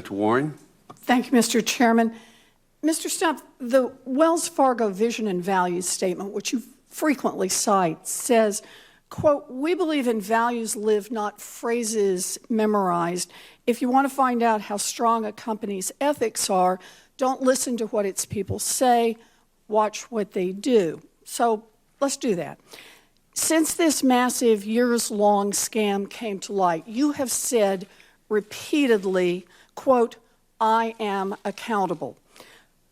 turn to Warren. Thank you, Mr. Chairman. Mr. Stumpf, the Wells Fargo Vision and Values Statement, which you frequently cite, says, quote, "We believe in values lived, not phrases memorized. If you want to find out how strong a company's ethics are, don't listen to what its people say, watch what they do." So let's do that. Since this massive years-long scam came to light, you have said repeatedly, quote, "I am accountable."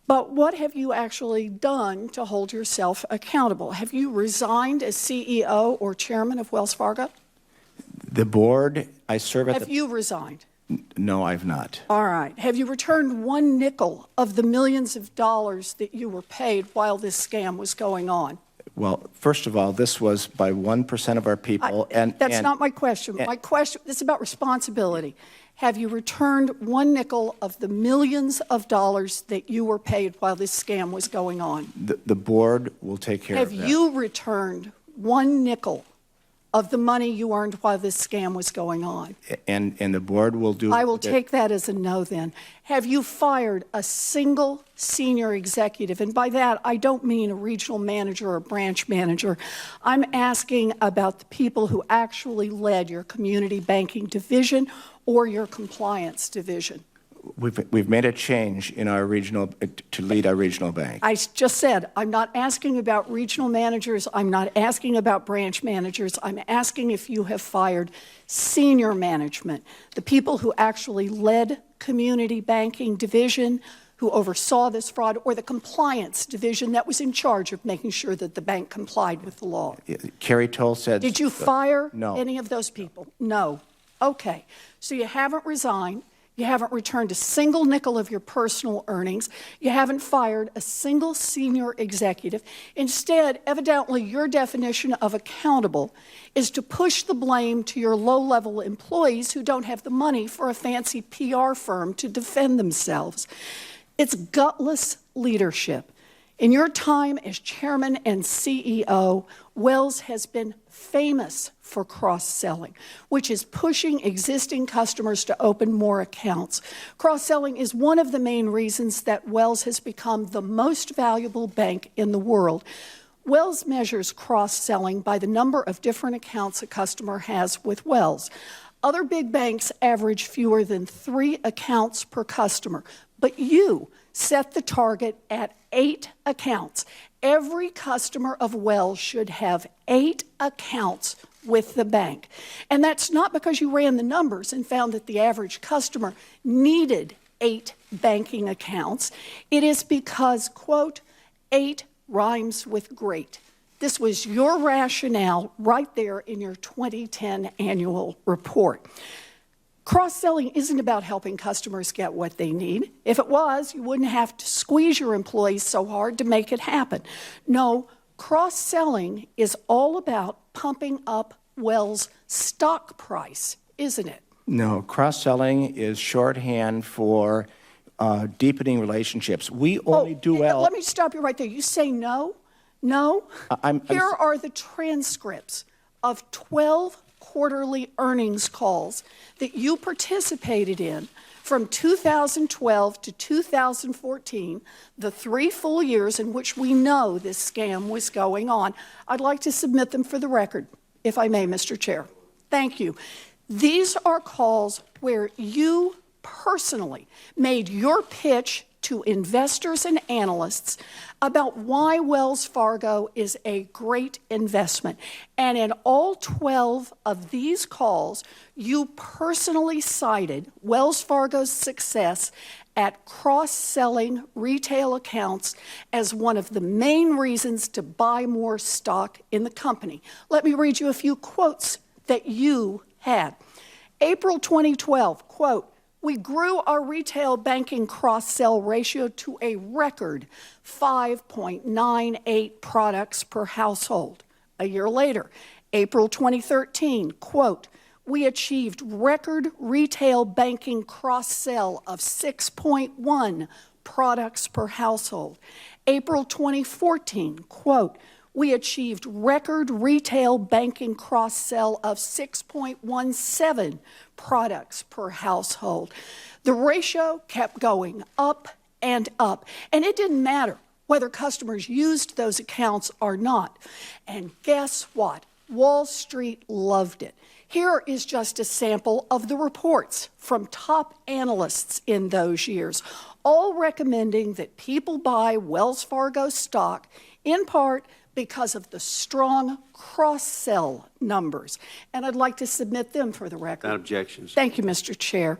But what have you actually done to hold yourself accountable? Have you resigned as CEO or chairman of Wells Fargo? The board, I serve at Have you resigned? No, I've not. All right. Have you returned one nickel of the millions of dollars that you were paid while this scam was going on? Well, first of all, this was by 1% of our people. That's not my question. My question, this is about responsibility. Have you returned one nickel of the millions of dollars that you were paid while this scam was going on? The board will take care of that. Have you returned one nickel of the money you earned while this scam was going on? And the board will do... I will take that as a no then. Have you fired a single senior executive? And by that, I don't mean a regional manager or a branch manager. I'm asking about the people who actually led your community banking division or your compliance division. We've made a change in our regional, to lead our regional bank. I just said, I'm not asking about regional managers. I'm not asking about branch managers. I'm asking if you have fired senior management, the people who actually led community banking division, who oversaw this fraud, or the compliance division that was in charge of making sure that the bank complied with the law. Carrie Toll said... Did you fire no. any of those people? No. Okay. So you haven't resigned. You haven't returned a single nickel of your personal earnings. You haven't fired a single senior executive. Instead, evidently, your definition of accountable is to push the blame to your low-level employees who don't have the money for a fancy PR firm to defend themselves. It's gutless leadership. In your time as chairman and CEO, Wells has been famous for cross-selling, which is pushing existing customers to open more accounts. Cross-selling is one of the main reasons that Wells has become the most valuable bank in the world. Wells measures cross-selling by the number of different accounts a customer has with Wells. Other big banks average fewer than 3 accounts per customer, but you set the target at 8 accounts. Every customer of Wells should have 8 accounts with the bank. And that's not because you ran the numbers and found that the average customer needed 8 banking accounts. It is because, quote, 8 rhymes with great. This was your rationale right there in your 2010 annual report. Cross-selling isn't about helping customers get what they need. If it was, you wouldn't have to squeeze your employees so hard to make it happen. No, cross-selling is all about pumping up Wells' stock price, isn't it? No, cross-selling is shorthand for deepening relationships. We only do well... Let me stop you right there. You say no? No? Here are the transcripts of 12 quarterly earnings calls that you participated in from 2012 to 2014, the 3 full years in which we know this scam was going on. I'd like to submit them for the record, if I may, Mr. Chair. Thank you. These are calls where you personally made your pitch to investors and analysts about why Wells Fargo is a great investment. And in all 12 of these calls, you personally cited Wells Fargo's success at cross-selling retail accounts as one of the main reasons to buy more stock in the company. Let me read you a few quotes that you had. April 2012, quote, "We grew our retail banking cross-sell ratio to a record 5.98 products per household." A year later, April 2013, quote, "We achieved record retail banking cross-sell of 6.1 products per household." April 2014, quote, we achieved record retail banking cross-sell of 6.17 products per household. The ratio kept going up and up, and it didn't matter whether customers used those accounts or not. And guess what? Wall Street loved it. Here is just a sample of the reports from top analysts in those years, all recommending that people buy Wells Fargo stock in part because of the strong cross-sell numbers. And I'd like to submit them for the record. Without objections. Thank you, Mr. Chair.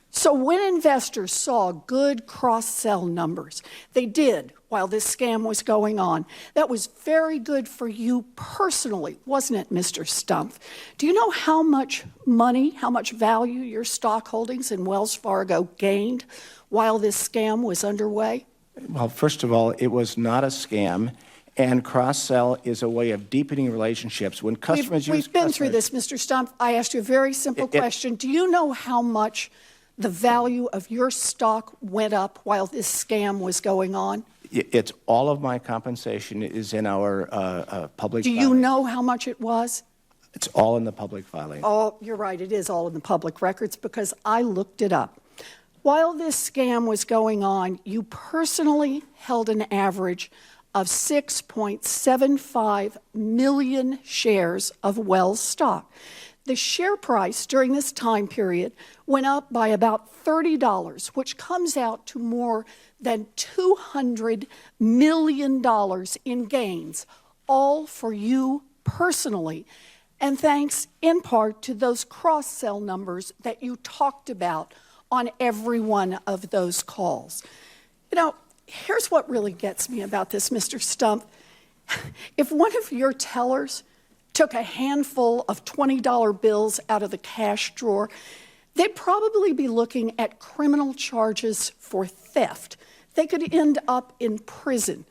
So when investors saw good cross-sell numbers, they did while this scam was going on. That was very good for you personally, wasn't it, Mr. Stumpf? Do you know how much money, how much value your stock holdings in Wells Fargo gained while this scam was underway? Well, first of all, it was not a scam, and cross-sell is a way of deepening relationships. When customers use We've been through this, Mr. Stumpf. I asked you a very simple question. Do you know how much the value of your stock went up while this scam was going on? It's all of my compensation is in our public Do filing. you know how much it was? It's all in the public filing. Oh, you're right. It is all in the public records because I looked it up. While this scam was going on, you personally held an average of 6.75 million shares of Wells stock. The share price during this time period went up by about $30, which comes out to more than $200 million in gains, all for you personally, and thanks in part to those cross-sell numbers that you talked about on every one of those calls. You know, here's what really gets me about this, Mr. Stumpf. If one of your tellers took a handful of $20 bills out of the cash drawer, they'd probably be looking at criminal charges for theft. They could end up in prison.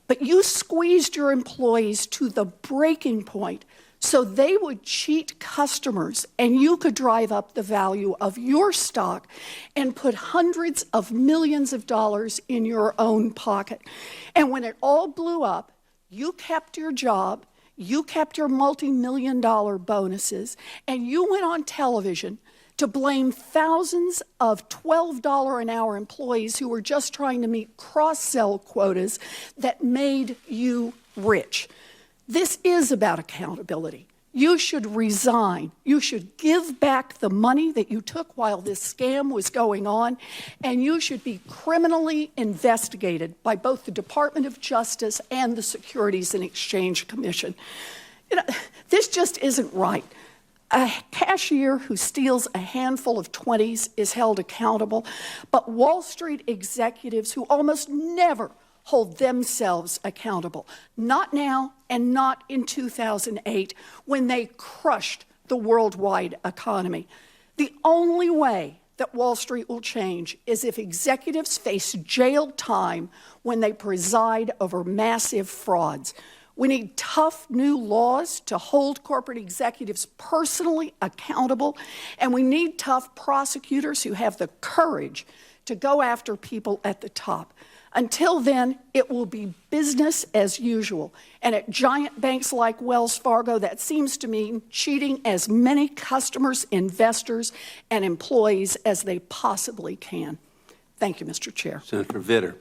But you squeezed your employees to the breaking point so they would cheat customers and you could drive up the value of your stock and put hundreds of millions of dollars in your own pocket. And when it all blew up, you kept your job, you kept your multi-million-dollar bonuses, and you went on television to blame thousands of $12 an hour employees who were just trying to meet cross-sell quotas that made you rich. This is about accountability. You should resign. You should give back the money that you took while this scam was going on, and you should be criminally investigated by both the Department of Justice and the Securities and Exchange Commission. You know, this just isn't right. A cashier who steals a handful of 20s is held accountable, but Wall Street executives who almost never hold themselves accountable, not now and not in 2008 when they crushed the worldwide economy. The only way that Wall Street will change is if executives face jail time when they preside over massive frauds. We need tough new laws to hold corporate executives personally accountable, and we need tough prosecutors who have the courage to go after people at the top. Until then, it will be business as usual. And at giant banks like Wells Fargo, that seems to mean cheating as many customers, investors, and employees as they possibly can. Thank you, Mr. Chair. Senator Vitter.